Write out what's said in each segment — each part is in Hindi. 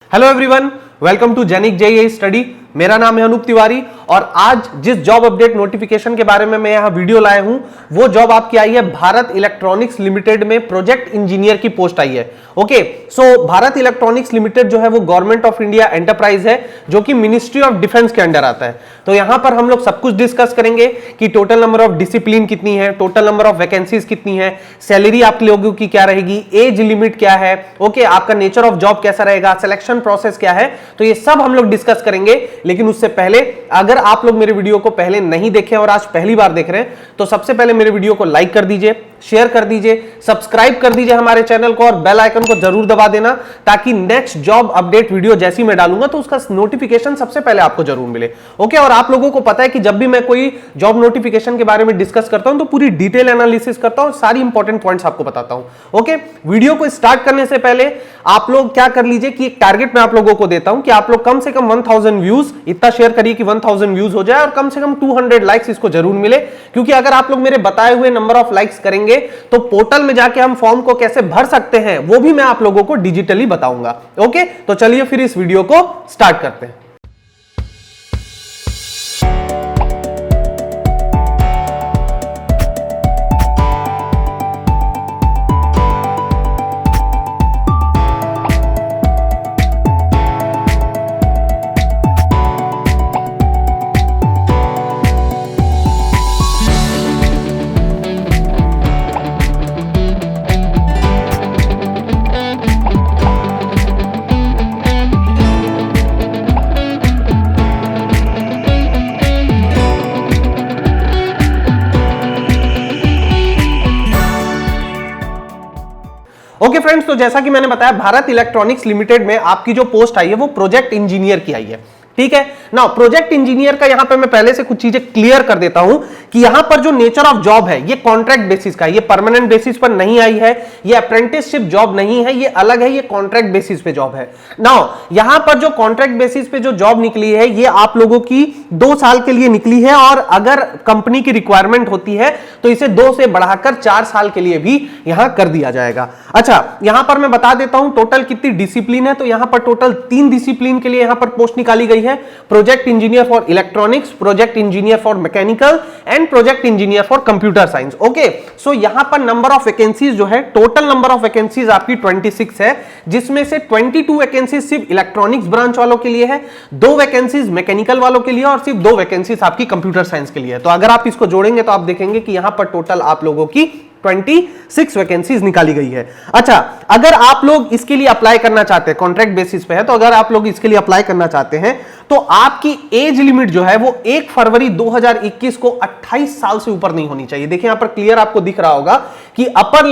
Hello everyone, welcome to genic JEE study. मेरा नाम है अनूप तिवारी और आज जिस जॉब अपडेट नोटिफिकेशन के बारे में मैं यहां वीडियो लाया हूं वो जॉब आपकी आई है भारत इलेक्ट्रॉनिक्स लिमिटेड में प्रोजेक्ट इंजीनियर की पोस्ट आई है। ओके, सो भारत इलेक्ट्रॉनिक्स लिमिटेड जो है वो गवर्नमेंट ऑफ इंडिया एंटरप्राइज है जो कि मिनिस्ट्री ऑफ डिफेंस के अंडर आता है। तो यहां पर हम लोग सब कुछ डिस्कस करेंगे कि टोटल नंबर ऑफ डिसिप्लिन कितनी है, टोटल नंबर ऑफ वैकेंसीज कितनी है, सैलरी आप लोगों की क्या रहेगी, एज लिमिट क्या है, ओके, आपका नेचर ऑफ जॉब कैसा रहेगा, सिलेक्शन प्रोसेस क्या है, तो ये सब हम लोग डिस्कस करेंगे। लेकिन उससे पहले अगर आप लोग मेरे वीडियो को पहले नहीं देखे और आज पहली बार देख रहे हैं तो सबसे पहले मेरे वीडियो को लाइक कर दीजिए, शेयर कर दीजिए, सब्सक्राइब कर दीजिए हमारे चैनल को और बेल आइकन को जरूर दबा देना ताकि नेक्स्ट जॉब अपडेट वीडियो जैसी मैं डालूंगा तो उसका नोटिफिकेशन सबसे पहले आपको जरूर मिले। ओके, और आप लोगों को पता है कि जब भी मैं कोई जॉब नोटिफिकेशन के बारे में डिस्कस करता हूं तो पूरी डिटेल एनालिसिस करता हूं, सारी इंपॉर्टेंट पॉइंट्स आपको बताता हूं। ओके, वीडियो को स्टार्ट करने से पहले आप लोग क्या कर लीजिए कि एक टारगेट मैं आप लोगों को देता हूं कि आप लोग कम से कम 1000 व्यूज इतना शेयर करिए कि 1000 व्यूज हो जाए और कम से कम 200 लाइक्स इसको जरूर मिले, क्योंकि अगर आप लोग मेरे बताए हुए नंबर ऑफ लाइक्स करेंगे तो पोर्टल में जाके हम फॉर्म को कैसे भर सकते हैं वो भी मैं आप लोगों को डिजिटली बताऊंगा। ओके, तो चलिए फिर इस वीडियो को स्टार्ट करते हैं। ओके फ्रेंड्स, तो जैसा कि मैंने बताया भारत इलेक्ट्रॉनिक्स लिमिटेड में आपकी जो पोस्ट आई है वो प्रोजेक्ट इंजीनियर की आई है। ठीक है ना, प्रोजेक्ट इंजीनियर का यहां पे मैं पहले से कुछ चीजें क्लियर कर देता हूं कि यहां पर जो नेचर ऑफ जॉब है ये कॉन्ट्रैक्ट बेसिस का, ये परमानेंट बेसिस पर नहीं आई है, ये अप्रेंटिसशिप जॉब नहीं है, ये अलग है, ये कॉन्ट्रैक्ट बेसिस पे जॉब है। नाउ यहां पर जो कॉन्ट्रैक्ट बेसिस पे जो जॉब निकली है ये आप लोगों की 2 साल के लिए निकली है और अगर कंपनी की रिक्वायरमेंट होती है तो इसे 2 से बढ़ाकर 4 साल के लिए भी यहां कर दिया जाएगा। अच्छा, यहां पर मैं बता देता हूं टोटल कितनी डिसिप्लिन है। तो यहां पर टोटल 3 डिसिप्लिन के लिए यहां पर पोस्ट निकाली गई है, project engineer for electronics, project engineer for mechanical and project engineer for computer science. Okay, so यहां पर नंबर ऑफ वैकेंसीज जो है, टोटल नंबर ऑफ वैकेंसीज आपकी 26 है, जिसमें से 22 वैकेंसीज सिर्फ इलेक्ट्रॉनिक्स ब्रांच वालों के लिए है, 2 वैकेंसीज मैकेनिकल वालों के लिए और सिर्फ 2 वैकेंसीज आपकी कंप्यूटर साइंस के लिए है। तो अगर आप इसको जोड़ेंगे तो आप देखेंगे कि यहां पर टोटल आप लोगों की 26 वैकेंसीज निकाली गई है। अच्छा, अगर आप लोग इसके लिए अप्लाई करना चाहते हैं, कॉन्ट्रैक्ट बेसिस पे है, तो अगर आप लोग इसके लिए अप्लाई करना चाहते हैं तो आपकी एज लिमिट जो है वो 1 फरवरी 2021 को 28 साल से ऊपर नहीं होनी चाहिए। देखिए यहां पर क्लियर आपको दिख रहा होगा कि upper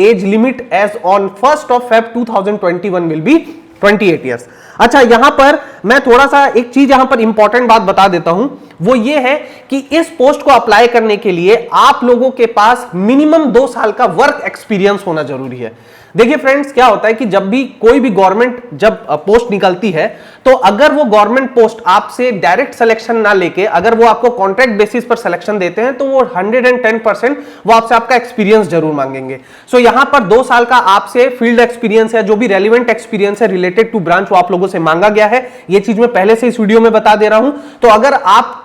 age limit age on 1 Feb 2021 will be 28 years. अच्छा, यहां पर मैं थोड़ा सा एक चीज यहां पर इंपॉर्टेंट बात बता देता हूं, वो ये है कि इस पोस्ट को अप्लाई करने के लिए आप लोगों के पास मिनिमम 2 साल का वर्क एक्सपीरियंस होना जरूरी है। देखिए फ्रेंड्स, क्या होता है कि जब भी कोई भी गवर्नमेंट जब पोस्ट निकलती है तो अगर वो गवर्नमेंट पोस्ट आपसे डायरेक्ट सिलेक्शन ना लेके अगर वो आपको कॉन्ट्रैक्ट बेसिस पर सिलेक्शन देते हैं तो वो 110% वो आपसे आपका एक्सपीरियंस जरूर मांगेंगे। सो यहां पर 2 साल का आपसे फील्ड एक्सपीरियंस है, जो भी रेलिवेंट एक्सपीरियंस है रिलेटेड टू ब्रांच वो आप लोगों से मांगा गया है। ये चीज मैं पहले से इस वीडियो में बता दे रहा हूं। तो अगर आप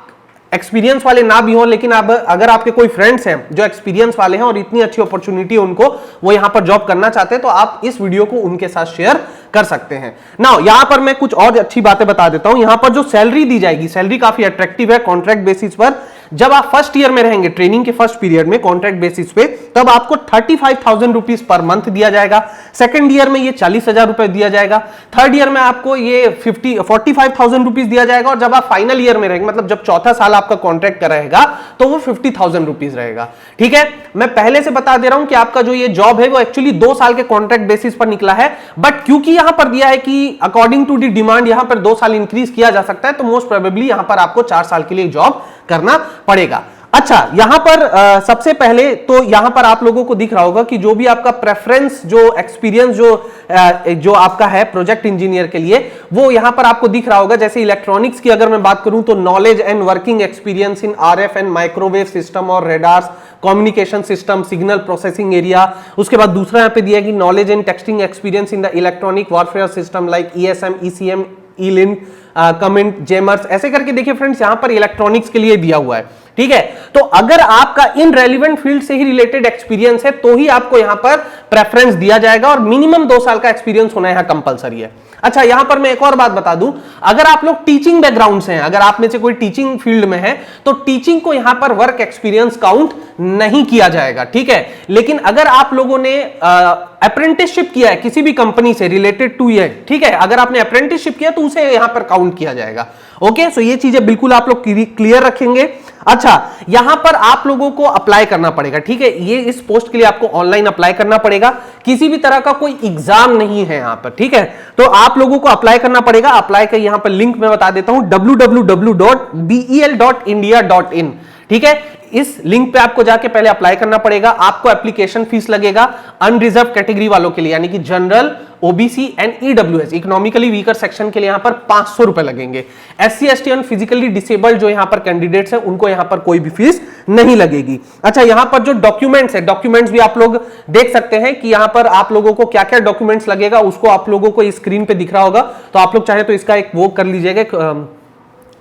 एक्सपीरियंस वाले ना भी हो लेकिन अगर आपके कोई फ्रेंड्स हैं जो एक्सपीरियंस वाले हैं और इतनी अच्छी अपॉर्चुनिटी उनको वो यहां पर जॉब करना चाहते हैं तो आप इस वीडियो को उनके साथ शेयर कर सकते हैं। नाउ यहां पर मैं कुछ और अच्छी बातें बता देता हूं। यहां पर जो सैलरी दी जाएगी, सैलरी काफी अट्रैक्टिव है कॉन्ट्रैक्ट बेसिस पर। जब आप फर्स्ट ईयर में रहेंगे, ट्रेनिंग के फर्स्ट पीरियड में कॉन्ट्रैक्ट बेसिस पे, तब आपको 35,000 रुपीज पर मंथ दिया जाएगा। सेकंड ईयर में ये 40,000 रुपए दिया जाएगा। थर्ड ईयर में आपको ये 45,000 रुपीज दिया जाएगा और जब आप फाइनल ईयर में रहेंगे, मतलब जब चौथा साल आपका कॉन्ट्रैक्ट का रहेगा तो वो 50,000 रुपीज रहेगा। ठीक है, मैं पहले से बता दे रहा हूं कि आपका जो ये जॉब है वो एक्चुअली 2 साल के कॉन्ट्रैक्ट बेसिस पर निकला है, बट क्योंकि यहां पर दिया है कि अकॉर्डिंग टू दी डिमांड यहां पर 2 साल इंक्रीज किया जा सकता है तो मोस्ट प्रोबेबली यहां पर आपको 4 साल के लिए जॉब करना पड़ेगा। अच्छा, यहां पर सबसे पहले तो यहां पर आप लोगों को दिख रहा होगा कि जो भी आपका प्रेफरेंस, जो एक्सपीरियंस जो आपका है प्रोजेक्ट इंजीनियर के लिए, वो यहां पर आपको दिख रहा होगा। जैसे इलेक्ट्रॉनिक्स की अगर मैं बात करूं तो knowledge and working experience in RF and microwave system और radars, communication system, signal processing area. उसके बाद दूसरा यहां पे दिया है कि knowledge and testing experience in the electronic warfare system like ESM, ECM, ELINT, COMINT, jammers, ऐसे करके देखिए फ्रेंड्स यहां पर इलेक्ट्रॉनिक्स के लिए दिया हुआ है। ठीक है, तो अगर आपका इन रेलिवेंट फील्ड से ही रिलेटेड एक्सपीरियंस है तो ही आपको यहां पर प्रेफरेंस दिया जाएगा और मिनिमम 2 साल का एक्सपीरियंस होना यहां कंपलसरी है। अच्छा, यहां पर मैं एक और बात बता दूं, अगर आप लोग टीचिंग बैकग्राउंड से हैं, अगर आप में से कोई टीचिंग फील्ड में है तो टीचिंग को यहां पर वर्क एक्सपीरियंस काउंट नहीं किया जाएगा। ठीक है, लेकिन अगर आप लोगों ने अप्रेंटिसशिप किया है किसी भी कंपनी से रिलेटेड टू ये, ठीक है, अगर आपने अप्रेंटिसशिप किया तो उसे यहां पर काउंट किया जाएगा। ओके, सो ये चीजें बिल्कुल आप लोग क्लियर रखेंगे। अच्छा, यहां पर आप लोगों को अप्लाई करना पड़ेगा। ठीक है, ये इस पोस्ट के लिए आपको ऑनलाइन अप्लाई करना पड़ेगा, किसी भी तरह का कोई एग्जाम नहीं है यहां पर। ठीक है, तो आप लोगों को अप्लाई करना पड़ेगा। अप्लाई का यहां पर लिंक मैं बता देता हूं, www.bel.india.in। ठीक है, इस लिंक पे आपको जाके पहले अप्लाई करना पड़ेगा। आपको एप्लीकेशन फीस लगेगा अनरिजर्व कैटेगरी वालों के लिए, यानी कि general, OBC and EWS, economically weaker section के लिए यहां पर 500 रुपए लगेंगे। SC, ST and physically disabled जो यहां पर कैंडिडेट्स हैं उनको यहां पर कोई भी फीस नहीं लगेगी। अच्छा, यहां पर जो डॉक्यूमेंट्स है, डॉक्यूमेंट्स भी आप लोग देख सकते हैं कि यहां पर आप लोगों को क्या क्या डॉक्यूमेंट्स लगेगा, उसको आप लोगों को स्क्रीन पे दिख रहा होगा। तो आप लोग चाहे तो इसका एक वो कर लीजिएगा,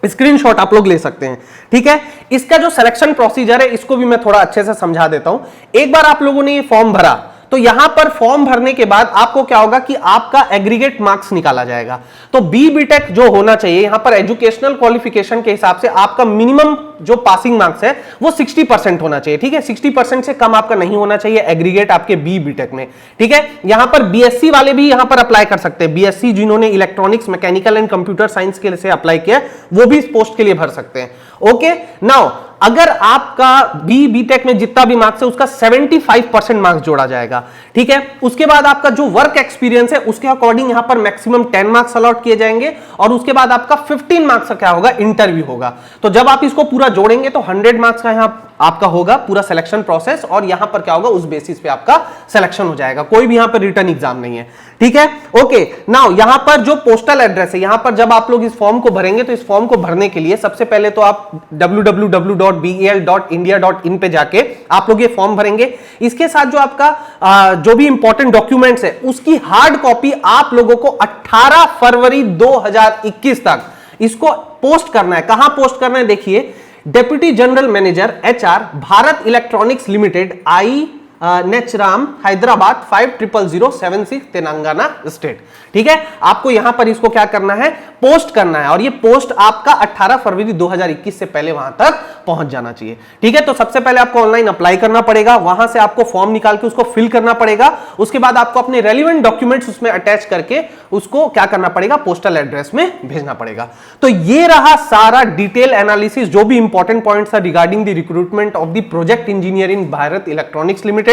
स्क्रीनशॉट आप लोग ले सकते हैं। ठीक है, इसका जो सिलेक्शन प्रोसीजर है इसको भी मैं थोड़ा अच्छे से समझा देता हूं। एक बार आप लोगों ने ये फॉर्म भरा तो यहां पर फॉर्म भरने के बाद आपको क्या होगा कि आपका एग्रीगेट मार्क्स निकाला जाएगा। तो बी बीटेक जो होना चाहिए यहां पर एजुकेशनल क्वालिफिकेशन के हिसाब से आपका मिनिमम जो पासिंग मार्क्स है वो 60% होना चाहिए। ठीक है, 60% से कम आपका नहीं होना चाहिए एग्रीगेट आपके बी बीटेक में। ठीक है, यहां पर बीएससी वाले भी यहां पर अप्लाई कर सकते हैं। बीएससी जिन्होंने electronics, mechanical and computer science के लिए अप्लाई किया वो भी इस पोस्ट के लिए भर सकते हैं। ओके, नाउ अगर आपका बी बीटेक में जितना भी मार्क्स है उसका 75% मार्क्स जोड़ा जाएगा। ठीक है, उसके बाद आपका जो वर्क एक्सपीरियंस है उसके अकॉर्डिंग यहां पर मैक्सिमम 10 मार्क्स अलॉट किए जाएंगे और उसके बाद आपका 15 मार्क्स का क्या होगा, इंटरव्यू होगा। तो जब आप इसको पूरा जोड़ेंगे तो 100 मार्क्स का यहां आपका होगा पूरा सिलेक्शन प्रोसेस और यहां पर क्या होगा, उस बेसिस पे आपका सिलेक्शन हो जाएगा। कोई भी यहां पर रिटर्न एग्जाम नहीं है। ठीक है, ओके, नाउ यहां पर जो पोस्टल एड्रेस है, यहां पर जब आप लोग इस फॉर्म को भरेंगे तो इस फॉर्म को भरने के लिए सबसे पहले तो आप www.bel.india.in पे जाके आप लोग ये फॉर्म भरेंगे। इसके साथ जो आपका जो भी इंपॉर्टेंट डॉक्यूमेंट्स है उसकी हार्ड कॉपी आप लोगों को 18 फरवरी 2021 तक इसको पोस्ट करना है। कहां पोस्ट करना है, देखिए, deputy general manager HR, Bharat electronics limited, आई नेचराम, हैदराबाद 500076, तेलंगाना स्टेट। ठीक है, आपको यहां पर इसको क्या करना है, पोस्ट करना है और ये पोस्ट आपका 18 फरवरी 2021 से पहले वहां तक पहुंच जाना चाहिए। ठीक है, तो सबसे पहले आपको ऑनलाइन अप्लाई करना पड़ेगा, वहां से आपको फॉर्म निकाल के उसको फिल करना पड़ेगा। उसके बाद आपको अपने रेलिवेंट डॉक्यूमेंट्स उसमें अटैच करके उसको क्या करना पड़ेगा, पोस्टल एड्रेस में भेजना पड़ेगा। तो ये रहा सारा डिटेल एनालिसिस, जो भी इंपॉर्टेंट पॉइंट्स था regarding the recruitment of the project engineer in Bharat electronics limited.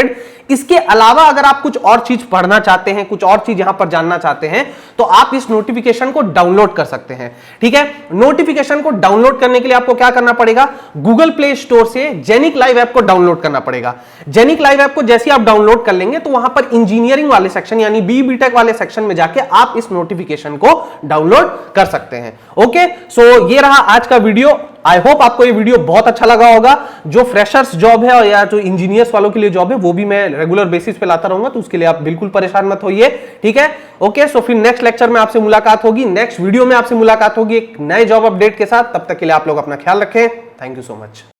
इसके अलावा अगर आप कुछ और चीज पढ़ना चाहते हैं, कुछ और चीज यहां पर जानना चाहते हैं तो आप इस नोटिफिकेशन को डाउनलोड कर सकते हैं। ठीक है, नोटिफिकेशन को डाउनलोड करने के लिए आपको क्या करना पड़ेगा, गूगल प्ले स्टोर से जेनिक लाइव ऐप को डाउनलोड करना पड़ेगा। जेनिक लाइव ऐप को जैसे आप डाउनलोड कर लेंगे तो वहां पर इंजीनियरिंग वाले सेक्शन यानी बी बीटेक वाले सेक्शन में जाके आप इस नोटिफिकेशन को डाउनलोड कर सकते हैं। ओके, सो ये रहा आज का वीडियो। आई होप आपको ये वीडियो बहुत अच्छा लगा होगा। जो फ्रेशर्स जॉब है या जो इंजीनियर्स वालों के लिए जॉब है वो भी मैं रेगुलर बेसिस पे लाता रहूंगा, तो उसके लिए आप बिल्कुल परेशान मत होइए। ठीक है, ओके, सो फिर नेक्स्ट लेक्चर में आपसे मुलाकात होगी, नेक्स्ट वीडियो में आपसे मुलाकात होगी एक नए जॉब अपडेट के साथ। तब तक के लिए आप लोग अपना ख्याल रखें। Thank you so much.